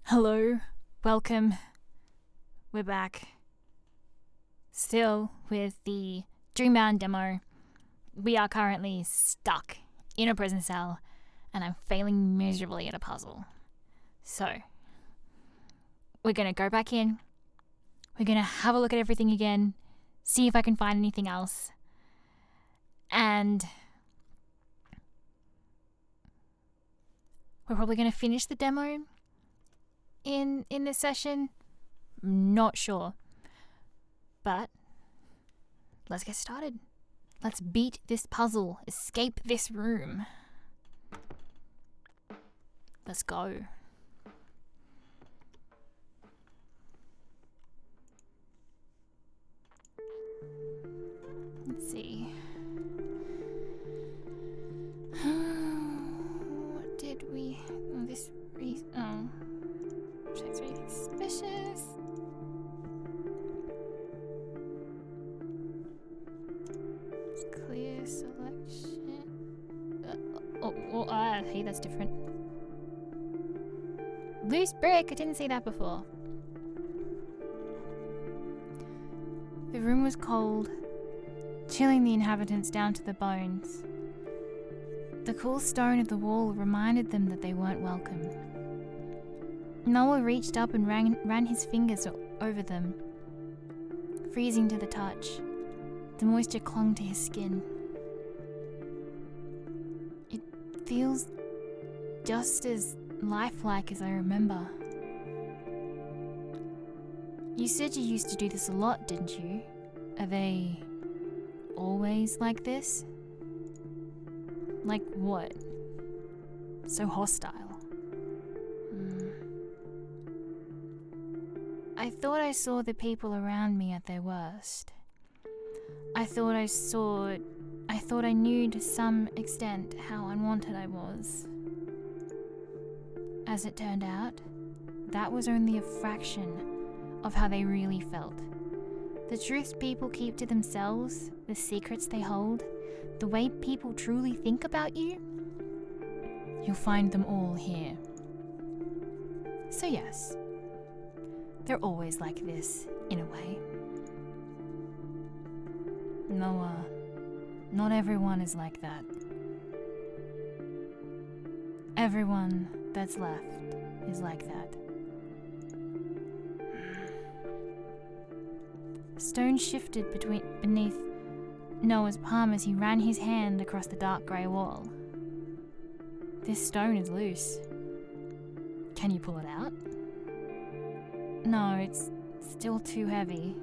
Hello, welcome. We're back. Still with the Dreambound demo. We are currently stuck in a prison cell and I'm failing miserably at a puzzle. So, we're going to go back in. We're going to have a look at everything again, see if I can find anything else. And we're probably going to finish the demo in this session. Not sure. But let's get started. Let's beat this puzzle. Escape this room. Let's go. Let's see. What did we... Oh, this... Oh. That's really suspicious. It's clear selection. Hey, that's different. Loose brick. I didn't see that before. The room was cold, chilling the inhabitants down to the bones. The cool stone of the wall reminded them that they weren't welcome. Noah reached up and ran his fingers over them, freezing to the touch. The moisture clung to his skin. It feels just as lifelike as I remember. You said you used to do this a lot, didn't you? Are they always like this? Like what? So hostile. I thought I saw the people around me at their worst. I thought I knew to some extent how unwanted I was. As it turned out, that was only a fraction of how they really felt. The truths people keep to themselves, the secrets they hold, the way people truly think about you, you'll find them all here. So yes, they're always like this, in a way. No, not everyone is like that. Everyone that's left is like that. Stone shifted beneath Noah's palm as he ran his hand across the dark grey wall. This stone is loose. Can you pull it out? No, it's still too heavy.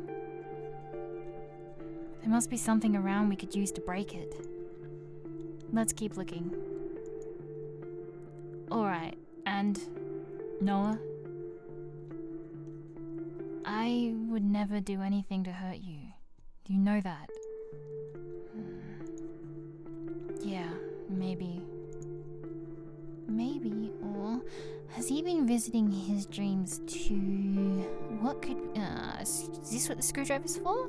There must be something around we could use to break it. Let's keep looking. Alright, and Noah? I would never do anything to hurt you. You know that. Yeah, maybe. Maybe, or has he been visiting his dreams too? What could... is this what the screwdriver's for?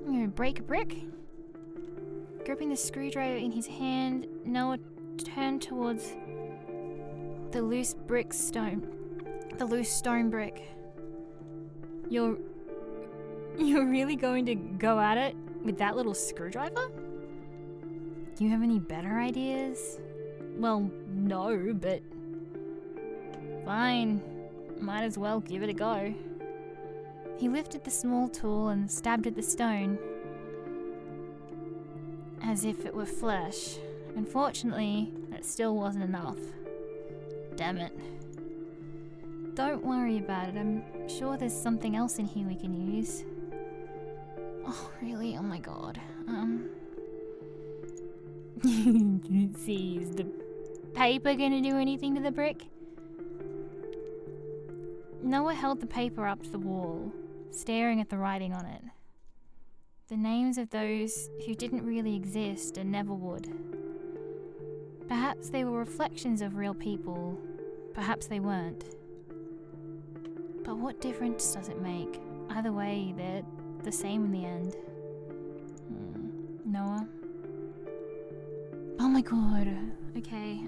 I'm gonna break a brick. Gripping the screwdriver in his hand, Noah turned towards the loose stone brick. You're really going to go at it with that little screwdriver? Do you have any better ideas? Well, no, but fine. Might as well give it a go. He lifted the small tool and stabbed at the stone as if it were flesh. Unfortunately, it still wasn't enough. Damn it. Don't worry about it. I'm sure there's something else in here we can use. Oh, really? Oh my god. Let's see, is the paper gonna do anything to the brick? Noah held the paper up to the wall, staring at the writing on it. The names of those who didn't really exist and never would. Perhaps they were reflections of real people, perhaps they weren't. But what difference does it make? Either way, they're the same in the end. Noah? Oh my god. Okay,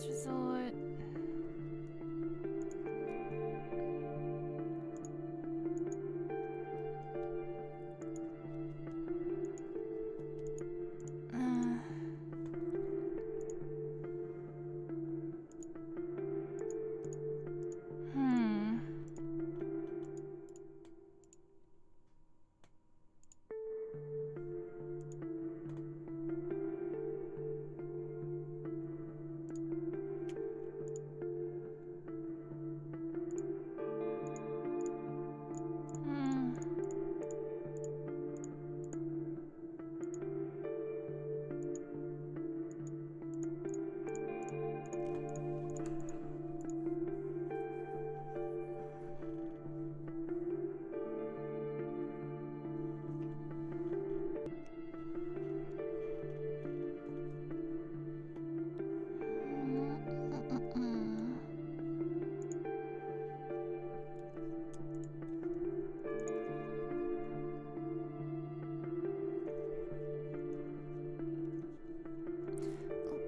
last resort.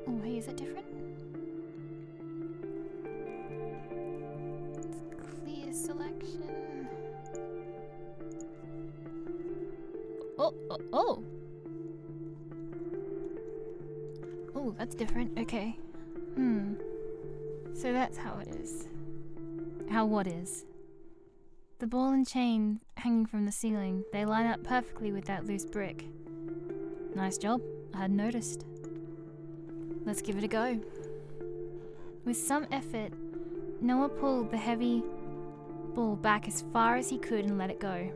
Oh, hey, is that different? Clear selection. Oh. Oh, that's different. Okay. So that's how it is. How what is? The ball and chain hanging from the ceiling, they line up perfectly with that loose brick. Nice job. I hadn't noticed. Let's give it a go. With some effort, Noah pulled the heavy ball back as far as he could and let it go.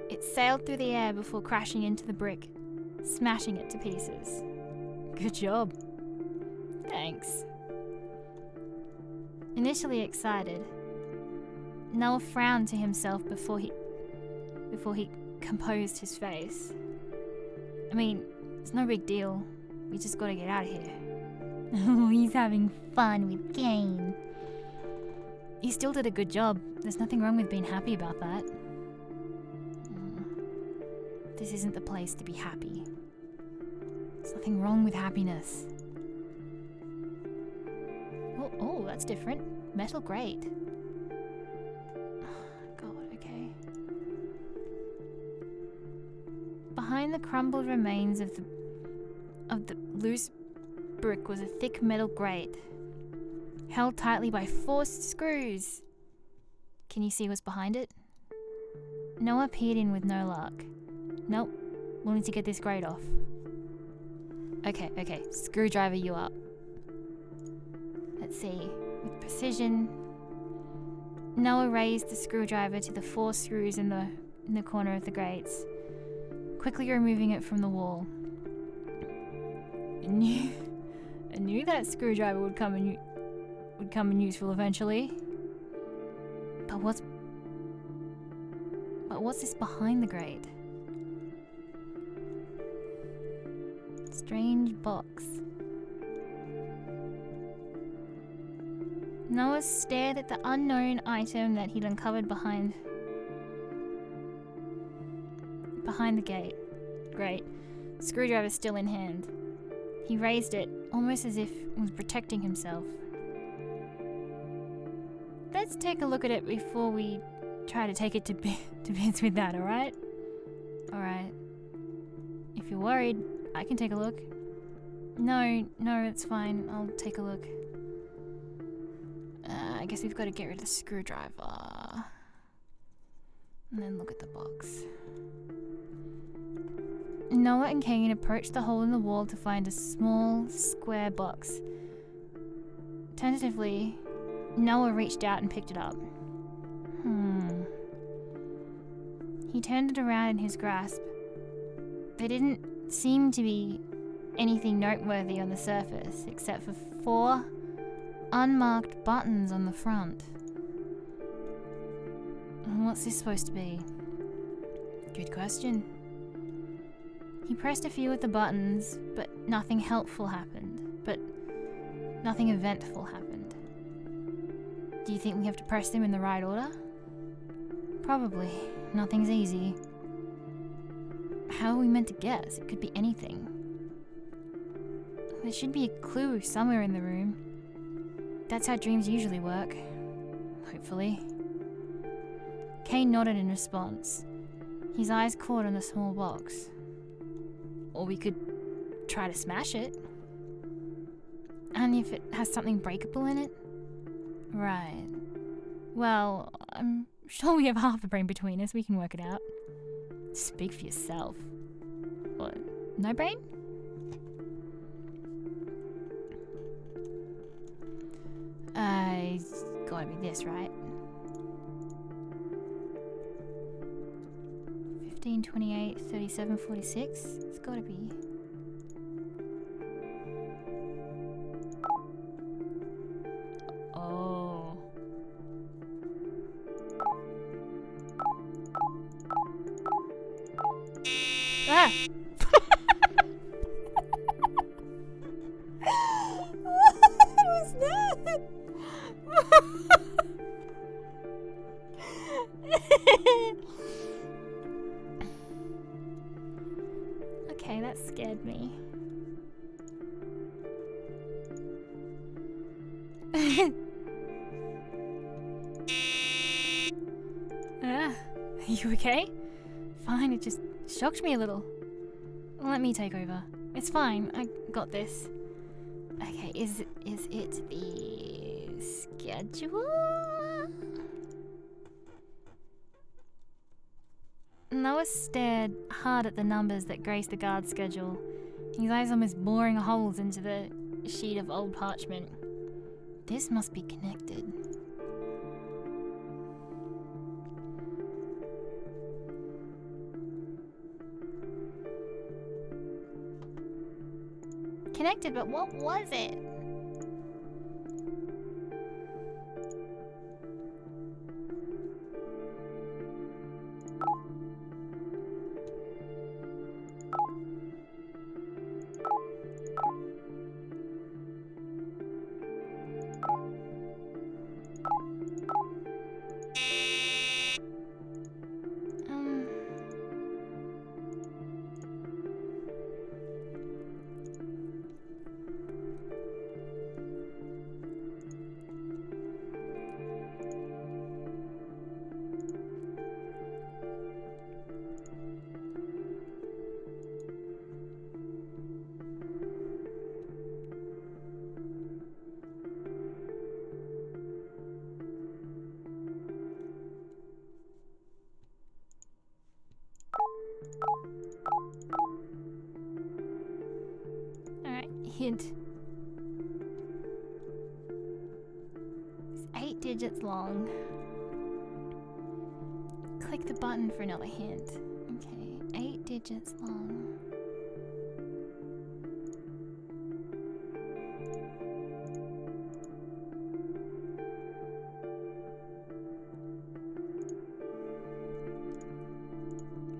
It sailed through the air before crashing into the brick, smashing it to pieces. Good job. Thanks. Initially excited, Noah frowned to himself before he composed his face. I mean, it's no big deal. We just gotta get out of here. Oh, he's having fun with Kane. He still did a good job. There's nothing wrong with being happy about that. This isn't the place to be happy. There's nothing wrong with happiness. Oh, that's different. Metal grate. God, okay. Behind the crumbled remains of the loose brick was a thick metal grate, held tightly by 4 screws. Can you see what's behind it? Noah peered in with no luck. Nope, we'll need to get this grate off. Okay, screwdriver you up. Let's see, with precision, Noah raised the screwdriver to the 4 screws in the corner of the grates, quickly removing it from the wall. I knew that screwdriver would come in useful eventually. But what's this behind the grate? Strange box. Noah stared at the unknown item that he'd uncovered behind the gate. Great. Screwdriver still in hand. He raised it, almost as if it was protecting himself. Let's take a look at it before we try to take it to bits with that, alright? Alright. If you're worried, I can take a look. No, it's fine. I'll take a look. I guess we've got to get rid of the screwdriver. And then look at the box. Noah and Kane approached the hole in the wall to find a small, square box. Tentatively, Noah reached out and picked it up. He turned it around in his grasp. There didn't seem to be anything noteworthy on the surface, except for 4 unmarked buttons on the front. What's this supposed to be? Good question. He pressed a few of the buttons, but nothing helpful happened. But nothing eventful happened. Do you think we have to press them in the right order? Probably. Nothing's easy. How are we meant to guess? It could be anything. There should be a clue somewhere in the room. That's how dreams usually work. Hopefully. Kane nodded in response. His eyes caught on the small box. Or we could try to smash it. And if it has something breakable in it? Right. Well, I'm sure we have half a brain between us. We can work it out. Speak for yourself. What? No brain? It's gotta be this, right? 15, 28, 37, 46. It's gotta be. Oh. Ah! What was that? Okay, that scared me. Are you okay? Fine, it just shocked me a little. Let me take over. It's fine, I got this. Okay, is it the schedule? Noah stared hard at the numbers that graced the guard's schedule, his eyes almost boring holes into the sheet of old parchment. This must be connected. Connected, but what was it? Alright, hint. It's 8 digits long. Click the button for another hint. Okay, 8 digits long.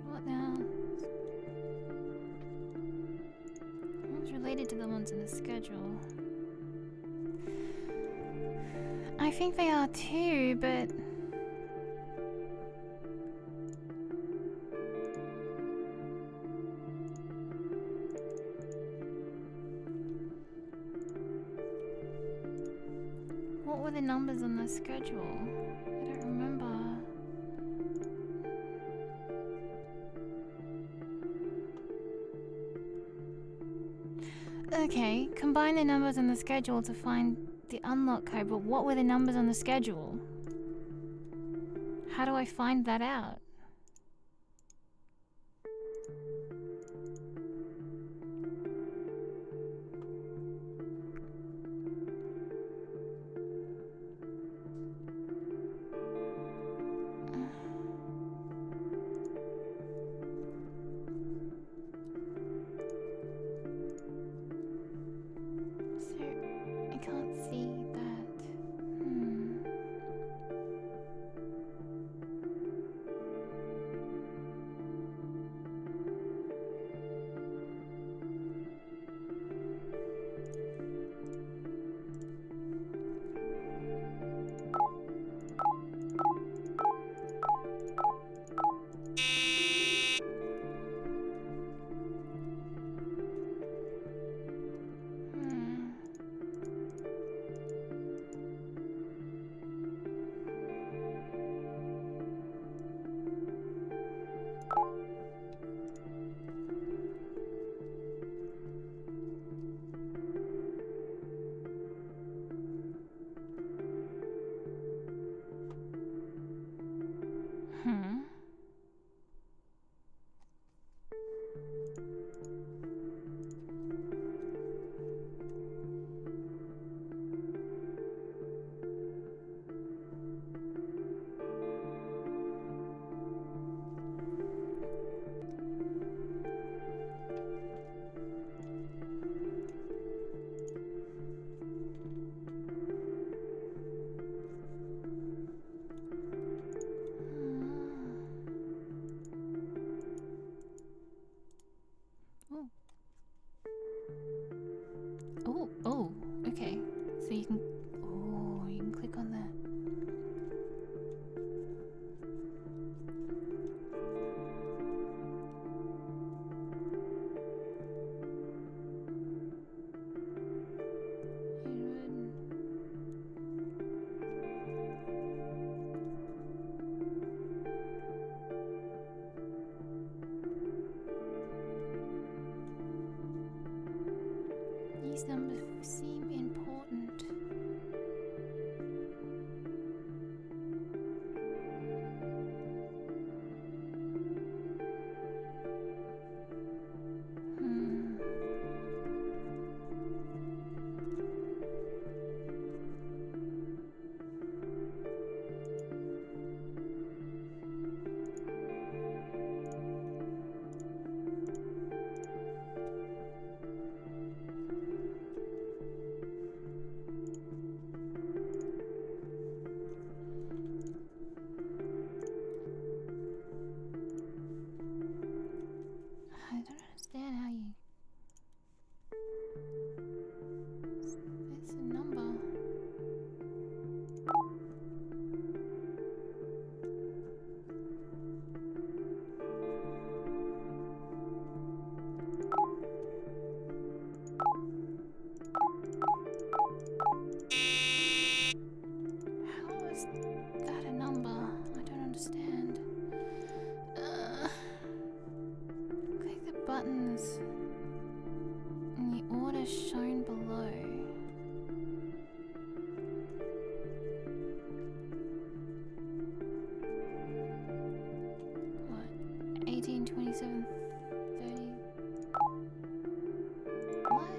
What now? What's related to the ones in the schedule? I think they are too, but what were the numbers on the schedule? I don't remember. Okay, combine the numbers on the schedule to find the unlock code, but what were the numbers on the schedule? How do I find that out? So, I can't see that. So you can, oh, you can click on that. These numbers seem important. I don't understand how you... It's a number. How is that a number? I don't understand. Click the buttons in the order shown below. What? 18, 27, 30. What?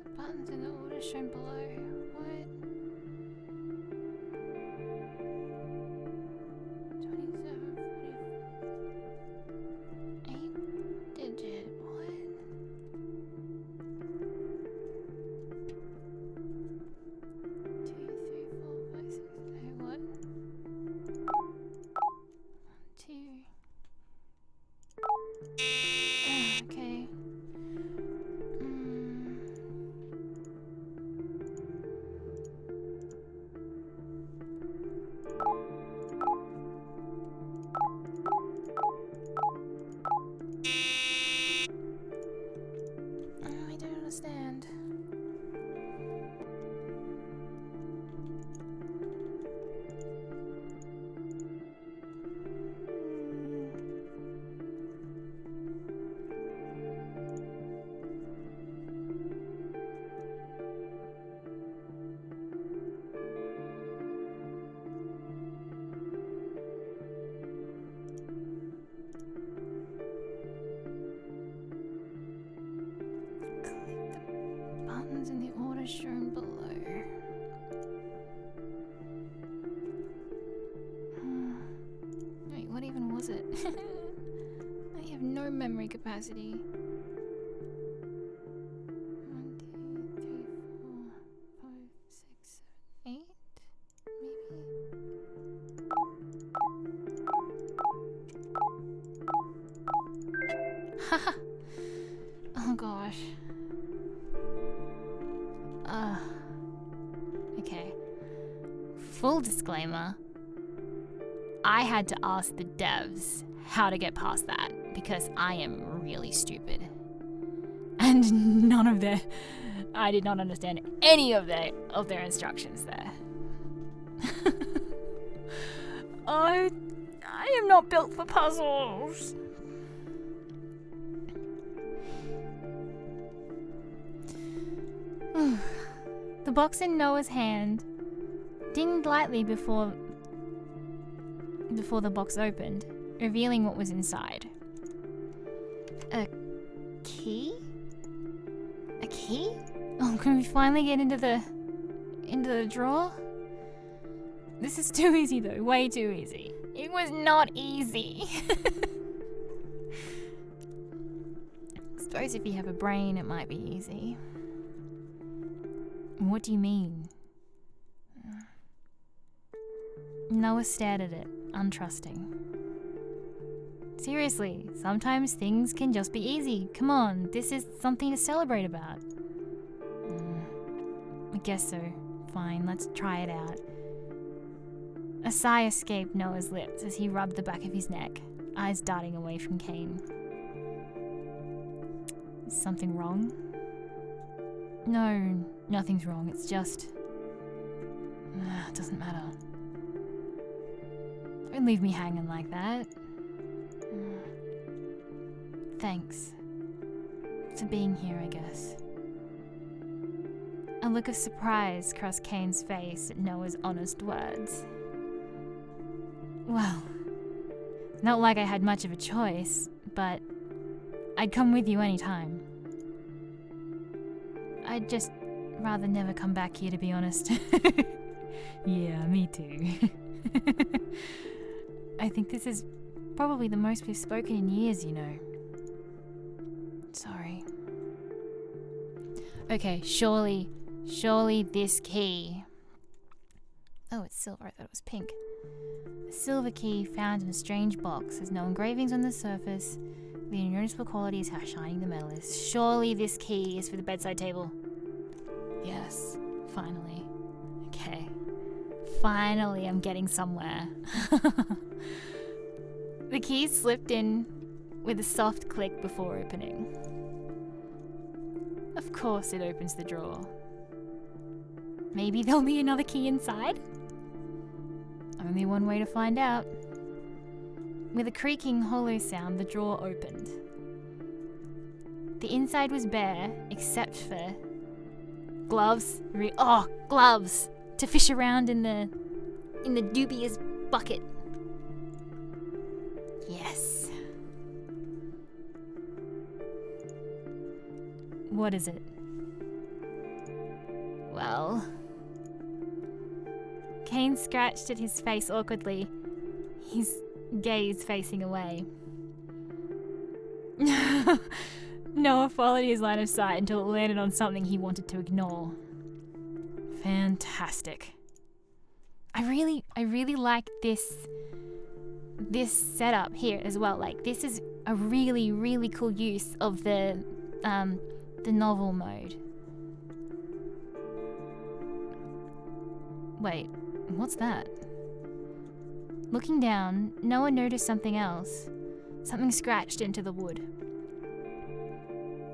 The buttons in the order shown below. What? 27, 40. 8-digit. What? 2, 3, 4, 5, 6. What? 2. Okay. I don't understand. Click the buttons in the order shown below. Wait, what even was it? I have no memory capacity. 1, 2, 3, 4, 5, 6, 7, 8, maybe? Haha! Oh gosh. Okay. Full disclaimer. I had to ask the devs how to get past that because I am really stupid. And I did not understand any of their instructions there. I am not built for puzzles. The box in Noah's hand dinged lightly before the box opened, revealing what was inside. A key? A key? Oh, can we finally get into the drawer? This is too easy though, way too easy. It was not easy. I suppose if you have a brain, it might be easy. What do you mean? Noah stared at it, untrusting. Seriously, sometimes things can just be easy. Come on, this is something to celebrate about. I guess so. Fine, let's try it out. A sigh escaped Noah's lips as he rubbed the back of his neck, eyes darting away from Cain. Is something wrong? No, nothing's wrong. It's just... it doesn't matter. Don't leave me hanging like that. Thanks. For being here, I guess. A look of surprise crossed Cain's face at Noah's honest words. Well, not like I had much of a choice, but I'd come with you anytime. I'd just rather never come back here, to be honest. Yeah, me too. I think this is probably the most we've spoken in years, you know. Sorry. Okay, surely this key... Oh, it's silver. I thought it was pink. A silver key found in a strange box has no engravings on the surface. The unnoticeable quality is how shiny the metal is. Surely this key is for the bedside table. Yes, finally. Okay. Finally, I'm getting somewhere. The key slipped in with a soft click before opening. Of course it opens the drawer. Maybe there'll be another key inside? Only one way to find out. With a creaking, hollow sound, the drawer opened. The inside was bare, except for gloves. Gloves! To fish around in the dubious bucket. Yes. What is it? Well... Cain scratched at his face awkwardly, his gaze facing away. Noah followed his line of sight until it landed on something he wanted to ignore. Fantastic. I really like this setup here as well. Like, this is a really, really cool use of the novel mode. Wait, what's that? Looking down, Noah noticed something else. Something scratched into the wood.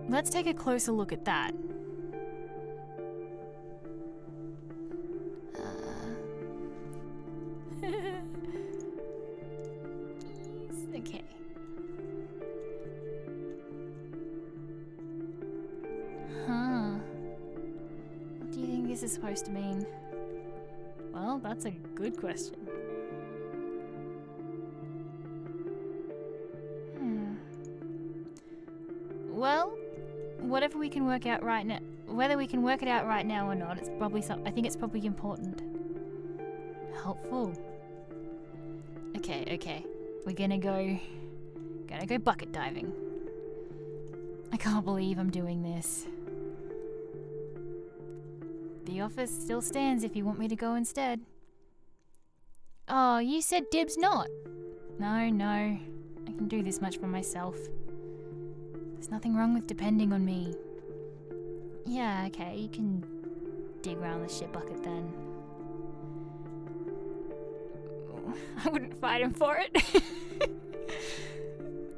Let's take a closer look at that. Okay. Huh. What do you think this is supposed to mean? Well, that's a good question. Well, whatever we can work out right now, whether we can work it out right now or not, it's probably I think it's probably important. Helpful. Okay. We're gonna go bucket diving. I can't believe I'm doing this. The office still stands if you want me to go instead. Oh, you said dibs not. No. I can do this much for myself. There's nothing wrong with depending on me. Yeah, okay, you can dig around the shit bucket then. I wouldn't fight him for it.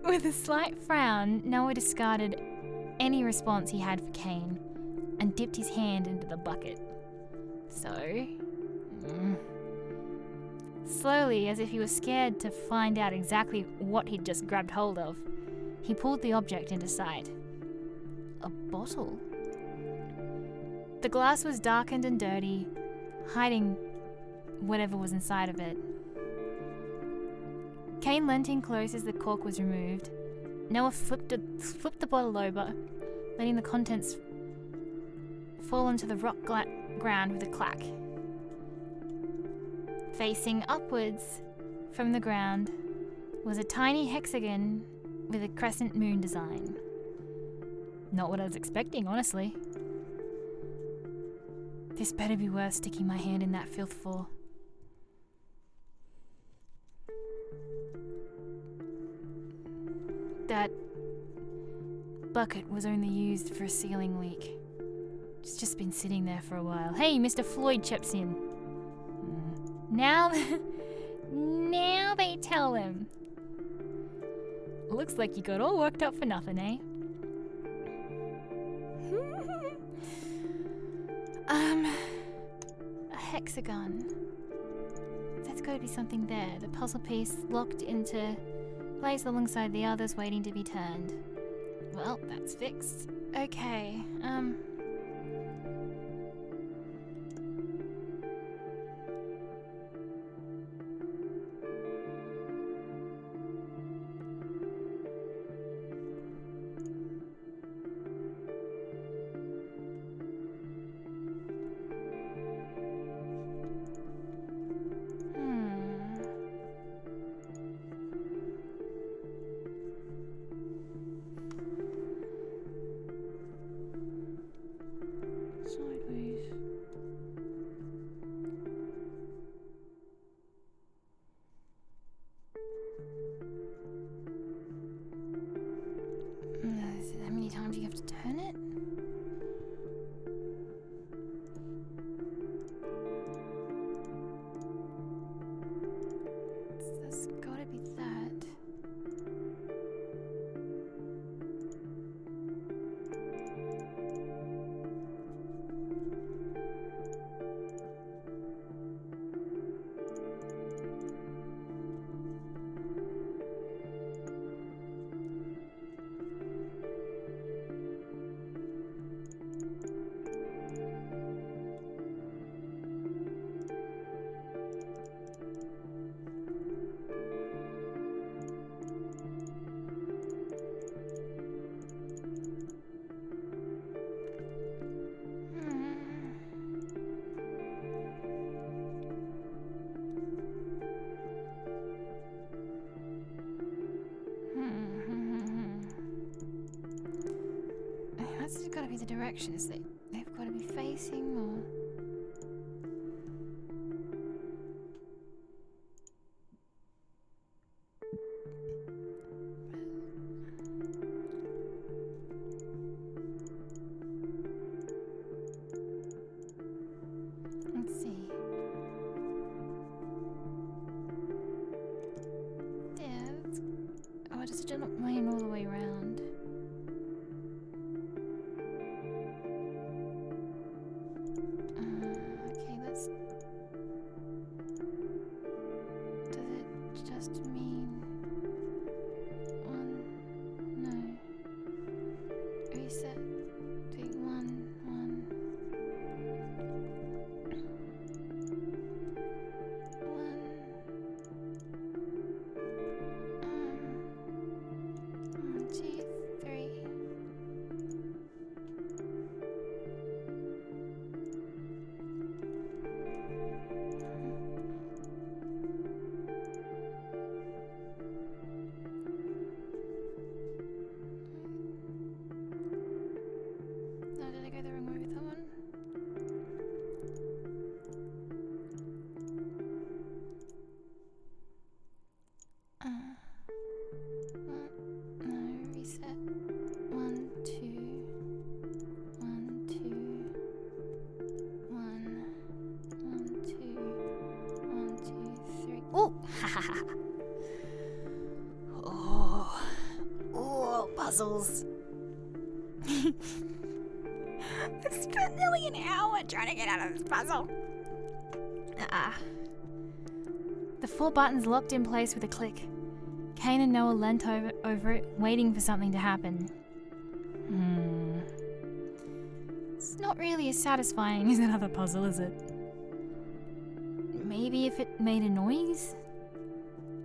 With a slight frown, Noah discarded any response he had for Cain and dipped his hand into the bucket. Slowly, as if he was scared to find out exactly what he'd just grabbed hold of, he pulled the object into sight. A bottle. The glass was darkened and dirty, hiding whatever was inside of it. Cain leant in close as the cork was removed. Noah flipped the bottle over, letting the contents fall onto the rock ground with a clack. Facing upwards from the ground was a tiny hexagon with a crescent moon design. Not what I was expecting, honestly. This better be worth sticking my hand in that filth for. that bucket was only used for a ceiling leak. It's just been sitting there for a while. Hey, Mr. Floyd chips in. Now they tell him. Looks like you got all worked up for nothing, eh? A hexagon. There's got to be something there. The puzzle piece locked into place alongside the others waiting to be turned. Well, that's fixed. Okay, sideways. How many times do you have to turn it? There's gotta be that. That's got to be the directions they've got to be facing, or... Let's see. Yeah, that's... Oh, does it not mean all the way around? Okay, let's... Does it just mean... one? No. Reset. Doing one. One, two, three. No, did I go the wrong way with that one? No, reset. 1, 2. 1, 2. 1. 1, 2. 1, 2, 3. Oh! Oh, puzzles. I spent nearly an hour trying to get out of this puzzle. The 4 buttons locked in place with a click. Kane and Noah leant over it, waiting for something to happen. It's not really as satisfying as that other puzzle, is it? Maybe if it made a noise?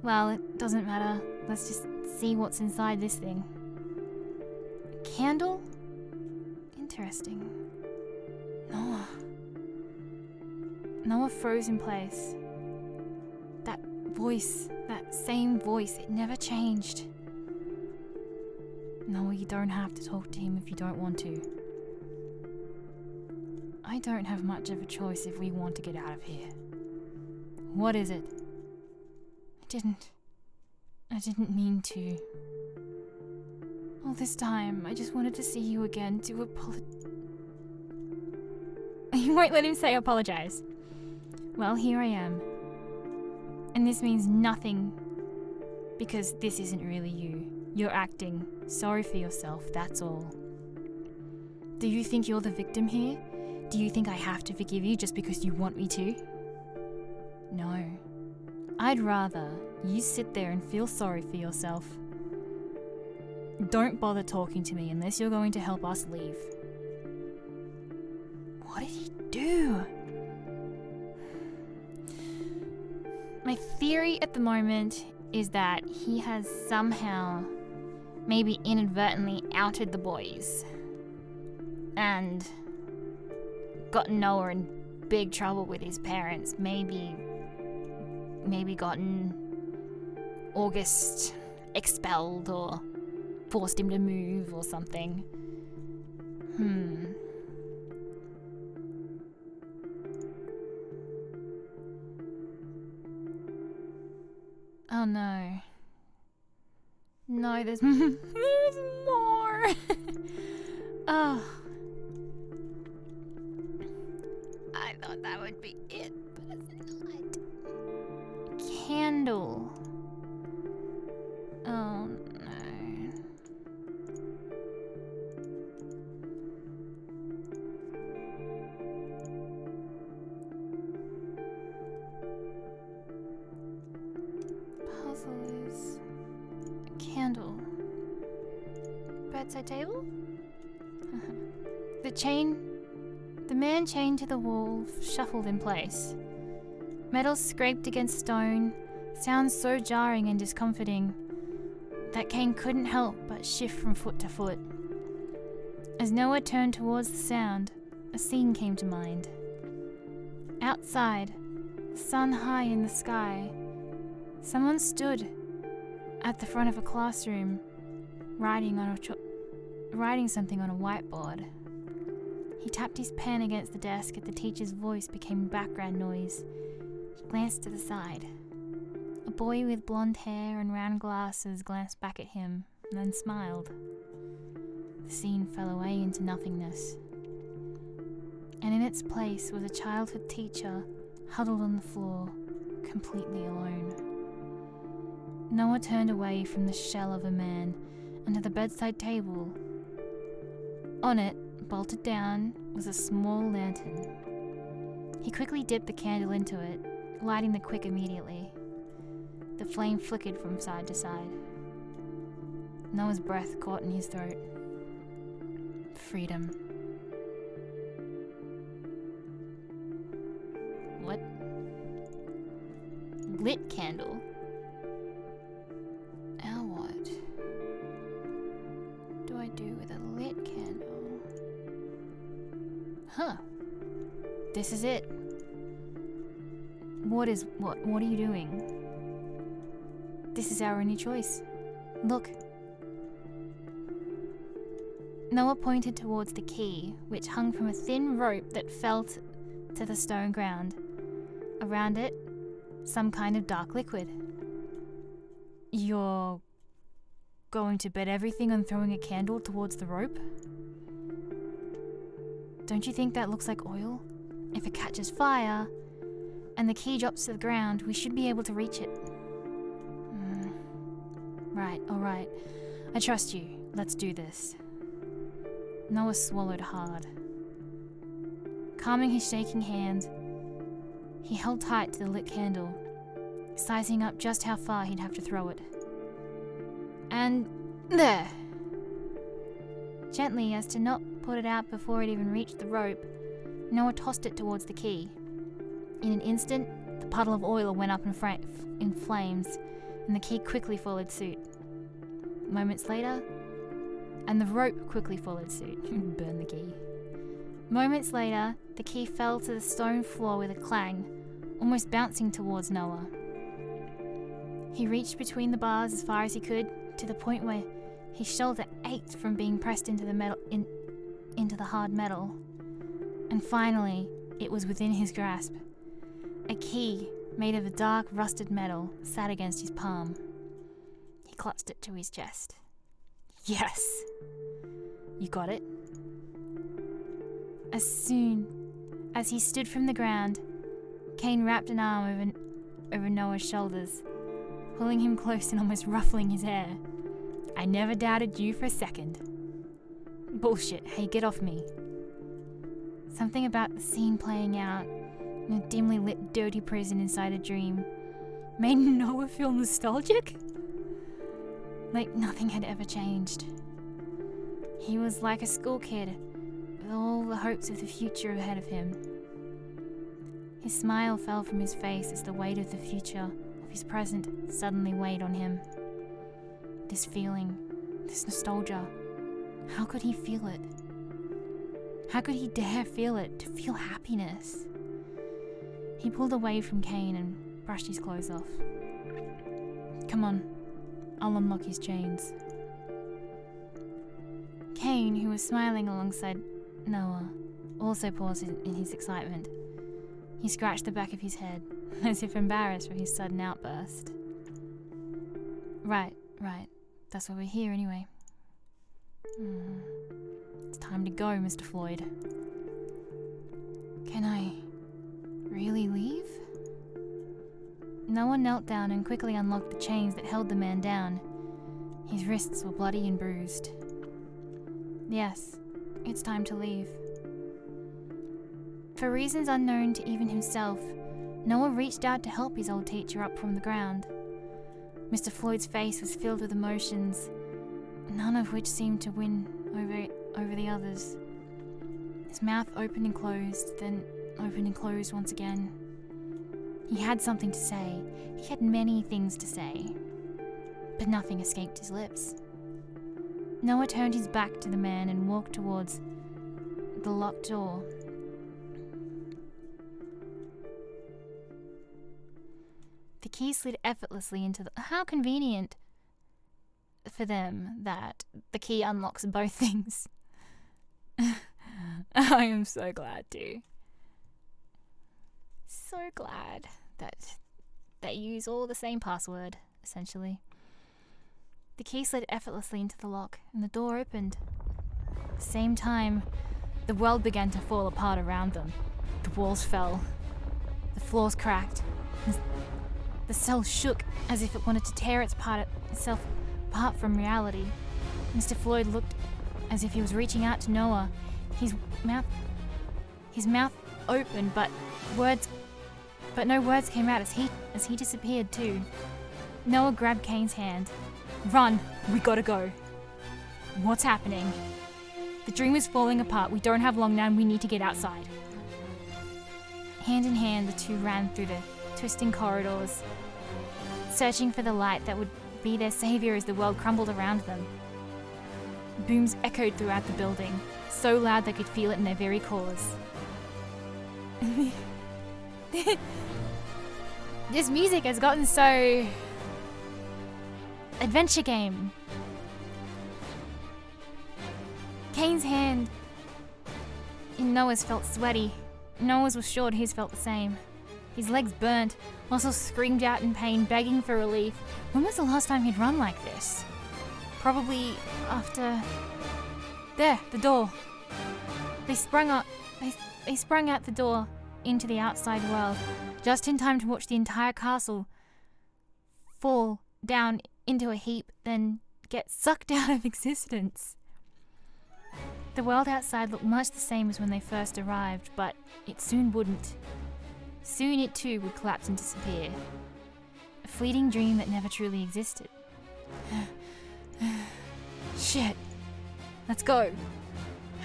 Well, it doesn't matter. Let's just see what's inside this thing. A candle? Interesting. Noah froze in place. That voice, that same voice, it never changed. Noah, you don't have to talk to him if you don't want to. I don't have much of a choice if we want to get out of here. What is it? I didn't mean to. All this time, I just wanted to see you again to apologize. You won't let him say apologize. Well, here I am. And this means nothing because this isn't really you. You're acting. Sorry for yourself, that's all. Do you think you're the victim here? Do you think I have to forgive you just because you want me to? No. I'd rather you sit there and feel sorry for yourself. Don't bother talking to me unless you're going to help us leave. What did he do? My theory at the moment is that he has somehow, maybe inadvertently, outed the boys and gotten Noah in big trouble with his parents. Maybe gotten August expelled or forced him to move or something. Oh no. No, there's more. Oh. I thought that would be it, but it's not. Candle. Oh no. Puzzle is a candle. Bedside table? The man chained to the wall shuffled in place. Metal scraped against stone, sounds so jarring and discomforting that Kane couldn't help but shift from foot to foot. As Noah turned towards the sound, a scene came to mind. Outside, the sun high in the sky, someone stood at the front of a classroom, writing something on a whiteboard. He tapped his pen against the desk and the teacher's voice became background noise. He glanced to the side. A boy with blonde hair and round glasses glanced back at him and then smiled. The scene fell away into nothingness. And in its place was a childhood teacher huddled on the floor, completely alone. Noah turned away from the shell of a man and to the bedside table. On it, bolted down, was a small lantern. He quickly dipped the candle into it, lighting the quick immediately. The flame flickered from side to side. Noah's breath caught in his throat. Freedom. What? Lit candle? Now what do I do with a lit candle? Huh. This is it. What are you doing? This is our only choice. Look. Noah pointed towards the key, which hung from a thin rope that fell to the stone ground. Around it, some kind of dark liquid. You're going to bet everything on throwing a candle towards the rope? Don't you think that looks like oil? If it catches fire and the key drops to the ground, we should be able to reach it. Right, alright. I trust you. Let's do this. Noah swallowed hard. Calming his shaking hand, he held tight to the lit candle, sizing up just how far he'd have to throw it. And there! Gently, as to not put it out before it even reached the rope, Noah tossed it towards the key. In an instant, the puddle of oil went up in flames, and the key quickly followed suit. Moments later, and the rope quickly followed suit. Burn the key. Moments later, the key fell to the stone floor with a clang, almost bouncing towards Noah. He reached between the bars as far as he could, to the point where his shoulder ached from being pressed into the metal into the hard metal. And finally, it was within his grasp. A key made of a dark, rusted metal sat against his palm. He clutched it to his chest. Yes. You got it? As soon as he stood from the ground, Cain wrapped an arm over Noah's shoulders, pulling him close and almost ruffling his hair. I never doubted you for a second. Bullshit. Hey, get off me. Something about the scene playing out in a dimly lit, dirty prison inside a dream made Noah feel nostalgic. Like nothing had ever changed. He was like a school kid with all the hopes of the future ahead of him. His smile fell from his face as the weight of the future of his present suddenly weighed on him. This feeling, this nostalgia, how could he feel it? How could he dare feel it, to feel happiness? He pulled away from Cain and brushed his clothes off. Come on, I'll unlock his chains. Cain, who was smiling alongside Noah, also paused in his excitement. He scratched the back of his head, as if embarrassed for his sudden outburst. Right. That's why we're here anyway. It's time to go, Mr. Floyd. Can I really leave? Noah knelt down and quickly unlocked the chains that held the man down. His wrists were bloody and bruised. Yes, it's time to leave. For reasons unknown to even himself, Noah reached out to help his old teacher up from the ground. Mr. Floyd's face was filled with emotions, none of which seemed to win over the others. His mouth opened and closed, then opened and closed once again. He had something to say. He had many things to say, but nothing escaped his lips. Noah turned his back to the man and walked towards the locked door. The key slid effortlessly into the... How convenient for them that the key unlocks both things. I am so glad too. So glad that they use all the same password, essentially. The key slid effortlessly into the lock, and the door opened. At the same time, the world began to fall apart around them. The walls fell. The floors cracked. The cell shook as if it wanted to tear itself apart from reality. Mr. Floyd looked as if he was reaching out to Noah. His mouth opened, but no words came out as he disappeared too. Noah grabbed Cain's hand. Run, we gotta go. What's happening? The dream is falling apart. We don't have long now and we need to get outside. Hand in hand, the two ran through the twisting corridors, searching for the light that would be their savior as the world crumbled around them. Booms echoed throughout the building, so loud they could feel it in their very cores. This music has gotten so... adventure game. Cain's hand in Noah's felt sweaty. Noah's was sure his felt the same. His legs burnt. Muscles screamed out in pain, begging for relief. When was the last time he'd run like this? Probably after... There, the door. They sprung out the door into the outside world, just in time to watch the entire castle fall down into a heap, then get sucked out of existence. The world outside looked much the same as when they first arrived, but it soon wouldn't. Soon it too would collapse and disappear. A fleeting dream that never truly existed. Shit. Let's go.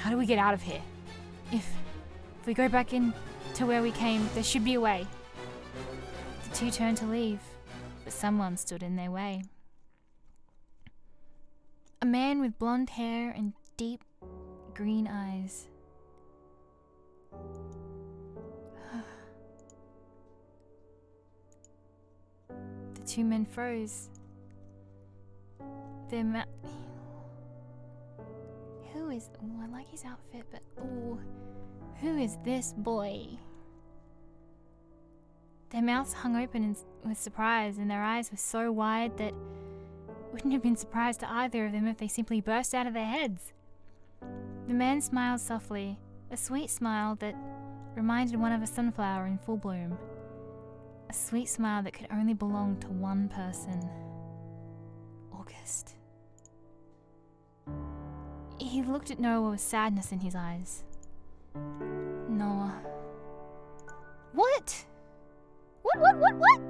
How do we get out of here? If we go back in to where we came, there should be a way. The two turned to leave, but someone stood in their way. A man with blonde hair and deep green eyes. The two men froze. Who is... Oh, I like his outfit, but... Oh, who is this boy? Their mouths hung open with surprise, and their eyes were so wide that wouldn't have been surprised to either of them if they simply burst out of their heads. The man smiled softly, a sweet smile that reminded one of a sunflower in full bloom. A sweet smile that could only belong to one person. August. He looked at Noah with sadness in his eyes. Noah. What? What?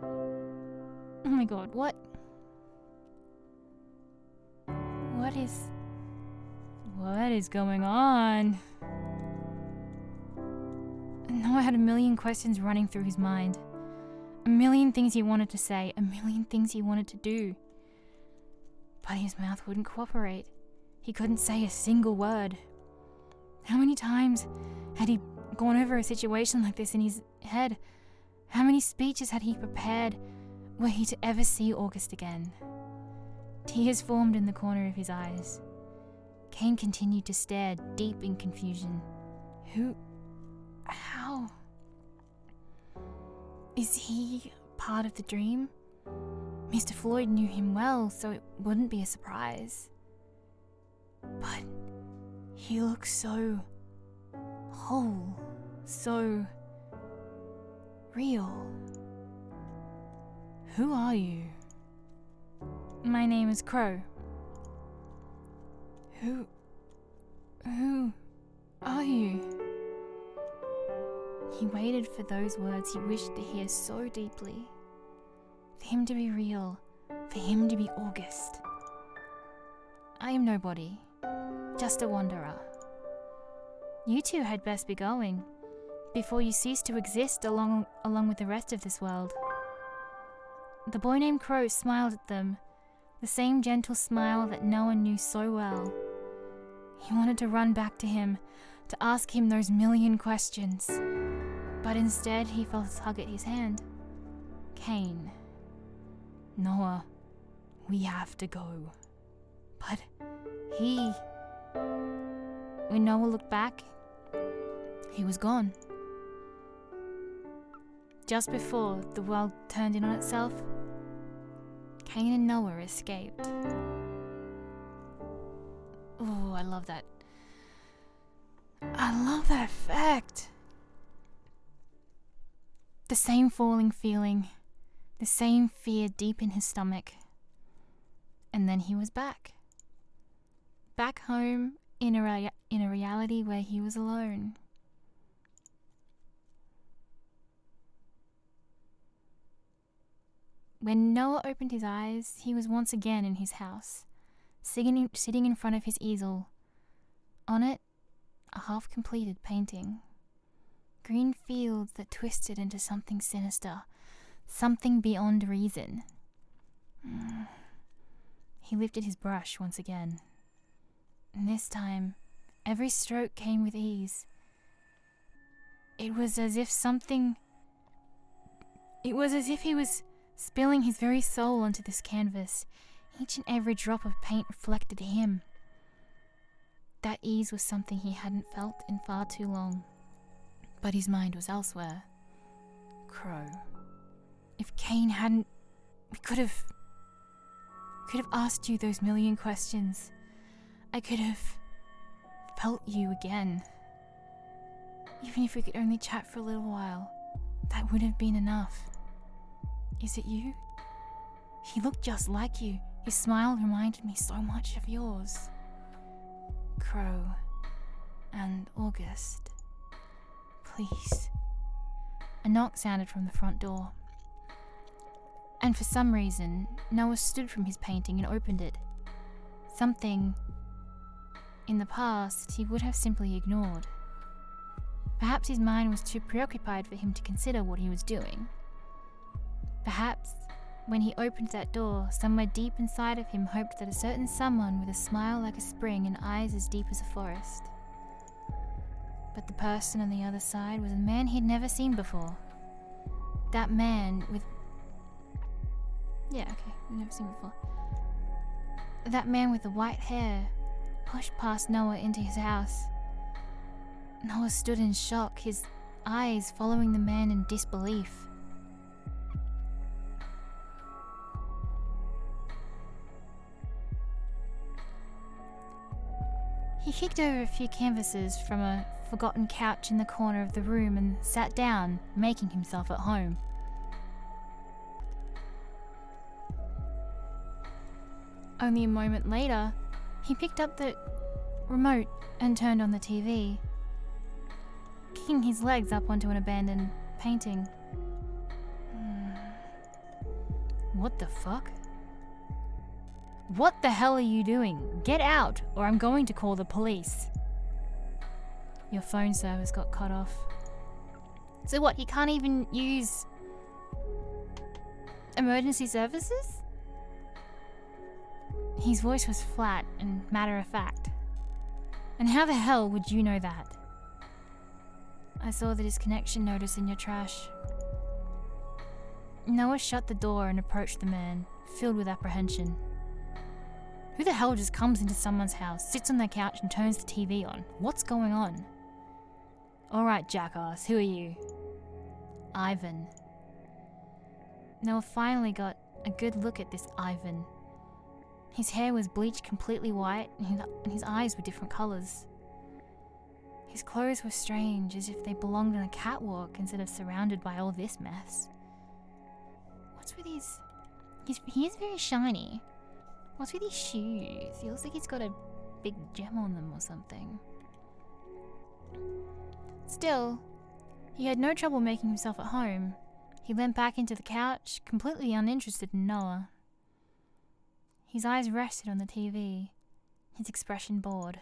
Oh my god, what? What is going on? Noah had a million questions running through his mind. A million things he wanted to say, a million things he wanted to do. But his mouth wouldn't cooperate. He couldn't say a single word. How many times had he gone over a situation like this in his head? How many speeches had he prepared were he to ever see August again? Tears formed in the corner of his eyes. Cain continued to stare, deep in confusion. How? Is he part of the dream? Mr. Floyd knew him well, so it wouldn't be a surprise. But he looks so whole, so real. Who are you? My name is Crow. Who are you? He waited for those words he wished to hear so deeply. For him to be real, for him to be August. I am nobody, just a wanderer. You two had best be going, before you cease to exist along with the rest of this world. The boy named Crow smiled at them, the same gentle smile that Noah knew so well. He wanted to run back to him, to ask him those million questions. But instead he felt a tug at his hand. Cain. Noah, we have to go. But when Noah looked back, he was gone. Just before the world turned in on itself, Cain and Noah escaped. Oh, I love that. I love that effect. The same falling feeling, the same fear deep in his stomach. And then he was back. Back home in a reality where he was alone. When Noah opened his eyes, he was once again in his house, sitting in front of his easel. On it, a half-completed painting. Green fields that twisted into something sinister, something beyond reason. He lifted his brush once again. And this time, every stroke came with ease. It was as if he was spilling his very soul onto this canvas. Each and every drop of paint reflected him. That ease was something he hadn't felt in far too long. But his mind was elsewhere. Crow. If Cain hadn't... We could have asked you those million questions. I could have felt you again. Even if we could only chat for a little while, that would have been enough. Is it you? He looked just like you. His smile reminded me so much of yours. Crow and August. Please. A knock sounded from the front door. And for some reason, Noah stood from his painting and opened it. Something in the past he would have simply ignored. Perhaps his mind was too preoccupied for him to consider what he was doing. Perhaps, when he opened that door, somewhere deep inside of him hoped that a certain someone with a smile like a spring and eyes as deep as a forest. But the person on the other side was a man he'd never seen before. That man with... we've never seen before. That man with the white hair pushed past Noah into his house. Noah stood in shock, his eyes following the man in disbelief. He kicked over a few canvases from a forgotten couch in the corner of the room and sat down, making himself at home. Only a moment later, he picked up the remote and turned on the TV, kicking his legs up onto an abandoned painting. What the fuck? What the hell are you doing? Get out, or I'm going to call the police. Your phone service got cut off. So what, he can't even use emergency services? His voice was flat and matter-of-fact. And how the hell would you know that? I saw the disconnection notice in your trash. Noah shut the door and approached the man, filled with apprehension. Who the hell just comes into someone's house, sits on their couch and turns the TV on? What's going on? Alright, jackass, who are you? Ivan. Noah finally got a good look at this Ivan. His hair was bleached completely white and his eyes were different colours. His clothes were strange, as if they belonged on a catwalk instead of surrounded by all this mess. What's with his... He is very shiny. What's with his shoes? He looks like he's got a big gem on them or something. Still, he had no trouble making himself at home. He leant back into the couch, completely uninterested in Noah. His eyes rested on the TV, his expression bored.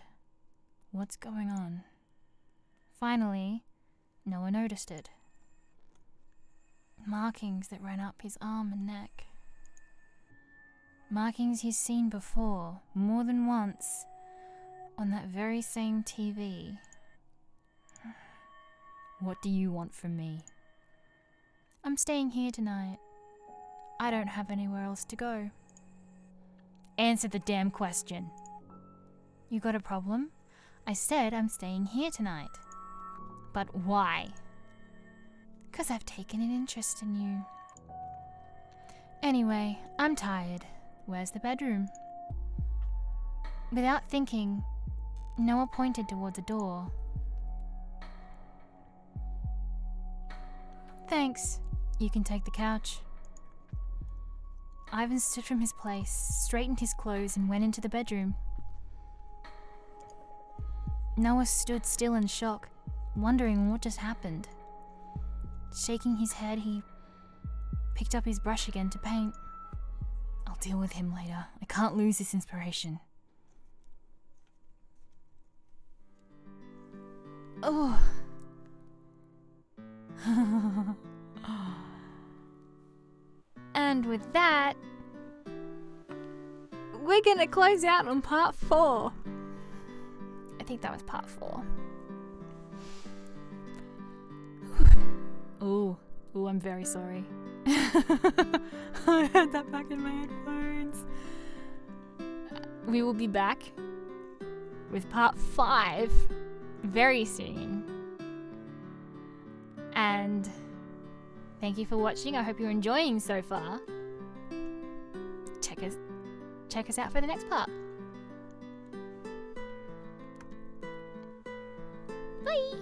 What's going on? Finally, Noah noticed it. Markings that ran up his arm and neck. Markings he's seen before, more than once, on that very same TV. What do you want from me? I'm staying here tonight. I don't have anywhere else to go. Answer the damn question. You got a problem? I said I'm staying here tonight. But why? 'Cause I've taken an interest in you. Anyway, I'm tired. Where's the bedroom? Without thinking, Noah pointed towards a door. Thanks. You can take the couch. Ivan stood from his place, straightened his clothes, and went into the bedroom. Noah stood still in shock, wondering what just happened. Shaking his head, he picked up his brush again to paint. I'll deal with him later. I can't lose this inspiration. Oh. And with that, we're gonna close out on part 4. I think that was part 4. Ooh, I'm very sorry. I had that back in my headphones. We will be back with part 5 very soon. And thank you for watching. I hope you're enjoying so far. Check us out for the next part. Bye!